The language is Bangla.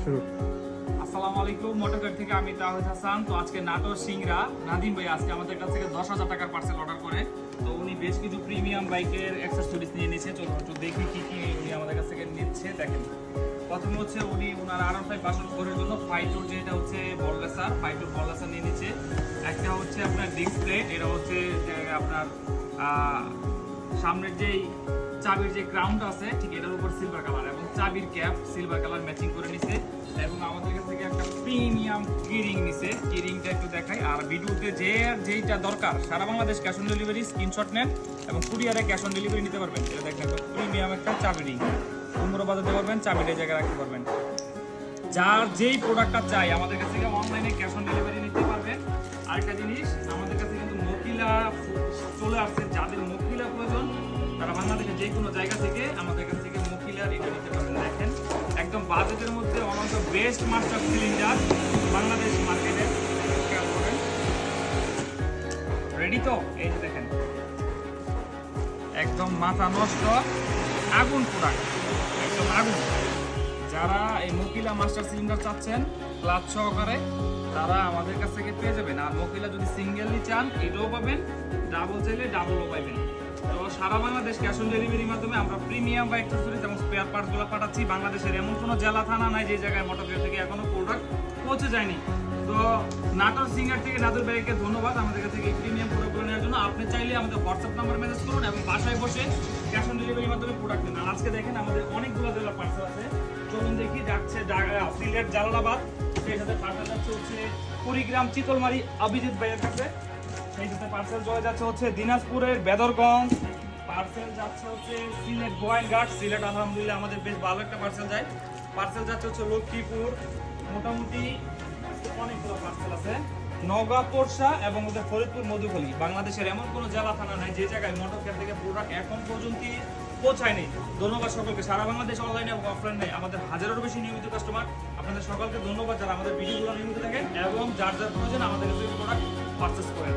শুরু। আসসালামু আলাইকুম, মোটরগাড়ি থেকে আমি তাহিদ হাসান। তো আজকে নাটোর সিংড়া নাদিম ভাই আজকে আমাদের কাছ থেকে 10,000 টাকার পার্সেল অর্ডার করে। তো উনি বেশ কিছু প্রিমিয়াম বাইকের অ্যাক্সেসরিজ নিয়ে নিয়েছে। চলুন একটু দেখি কি কি উনি আমাদের কাছ থেকে নিচ্ছে। দেখেন, প্রথমে হচ্ছে উনি ওনার R15 বাসনগরের জন্য ফাইটুর, যেটা হচ্ছে বললেসার, ফাইটুর বললেসার নিয়ে নিচ্ছে। একটা হচ্ছে আপনার ডিসপ্লে, এটা হচ্ছে যে আপনার সামনের যেই চাবির যে ক্রাউনটা আছে ঠিক এটার উপর সিলভার কালার এবং চাবির ক্যাপ সিলভার কালার ম্যাচিং করে নিছে। এবং আমাদের কাছ থেকে একটা প্রিমিয়াম কিরিং নিছে, কিরিংটা একটু দেখাই। আর ভিডিওতে যেইটা দরকার সারা Bangladesh cash on delivery, screenshot নেন এবং কুরিয়ারে ক্যাশ অন ডেলিভারি নিতে পারবেন। এটা দেখেন, প্রিমিয়াম একটা চাবি রিং, কুমড়ো বাজাতে পারবেন, চাবিটা জায়গায় রাখতে পারবেন। যার যেই প্রোডাক্টটা চাই আমাদের কাছ থেকে অনলাইনে ক্যাশ অন ডেলিভারি নিতে পারবেন। আরেকটা জিনিস, আমাদের কাছে কিন্তু মকিলা চলে আসছে। যাদের মকিলা প্রয়োজন তারা বাংলাদেশের যে কোনো জায়গা থেকে আমাদের কাছ থেকে মকিলা এটা নিতে পারবেন। দেখেন, একদম বাজেটের মধ্যে one of the best master cylinder Bangladesh মার্কেটে। রেডি তো? এই যে দেখেন, একদম মাথা নষ্ট আগুন প্রোডাক্ট, একদম আগুন। যারা এই মকিলা মাস্টার সিলিন্ডার চাচ্ছেন ক্লাচ সহকারে, তারা আমাদের কাছ থেকে পেয়ে যাবেন। আর মকিলা যদি সিঙ্গেললি চান এটাও পাবেন, ডাবল চাইলে ডাবলও পাবেন। তো সারা বাংলাদেশ ক্যাশ অন ডেলিভারির মাধ্যমে আমরা প্রিমিয়াম বা অ্যাক্সেসরিজ এবং স্পেয়ার পার্টসগুলো পাঠাচ্ছি। বাংলাদেশের এমন কোনো জেলা থানা নাই যে জায়গায় মোটরগাড়ি থেকে এখনো প্রোডাক্ট পৌঁছে যায়নি। তো নাটোর সিঙ্গার থেকে নাদুর ভাইকে ধন্যবাদ আমাদের কাছ থেকে এই প্রিমিয়াম প্রোডাক্টগুলো নেওয়ার জন্য। আপনি চাইলে আমাদের হোয়াটসঅ্যাপ নাম্বার মেসেজ করুন এবং বাসায় বসে ক্যাশ অন ডেলিভারির মাধ্যমে প্রোডাক্ট নেন। আর আজকে দেখেন আমাদের অনেকগুলো জেলার পার্সেল আছে। চলুন দেখি। যাচ্ছে সিলেট জালালাবাদ, সেই সাথে পার্সেল যাচ্ছে হচ্ছে কুড়িগ্রাম চিতলমারি অভিজিৎ ভাইয়ের কাছে। সেই সাথে পার্সেল চলে যাচ্ছে হচ্ছে দিনাজপুরের বেদরগঞ্জ, পার্সেল যাচ্ছে হচ্ছে সিলেট গোয়াইনঘাট। সিলেট আলহামদুলিল্লাহ আমাদের বেশ ভালো একটা পার্সেল যায়। পার্সেল যাচ্ছে হচ্ছে লক্ষ্মীপুর। মোটামুটি অনেকগুলো পার্সেল আছে। নওগাঁ পোরশা এবং ওদের ফরিদপুর মধুখালী। বাংলাদেশের এমন কোনো জেলা থানা নাই যে জায়গায় মোটরগাড়ি থেকে প্রোডাক্ট এখন পর্যন্ত পৌঁছায়নি। ধন্যবাদ সকলকে। সারা বাংলাদেশ অনলাইনে এবং অফলাইনে আমাদের হাজারেরও বেশি নিয়মিত কাস্টমার। আপনাদের সকলকে ধন্যবাদ যারা আমাদের ভিডিওগুলো নিয়মিত দেখেন এবং যার যার প্রয়োজন আমাদের কাছে প্রোডাক্ট পারচেস করেন।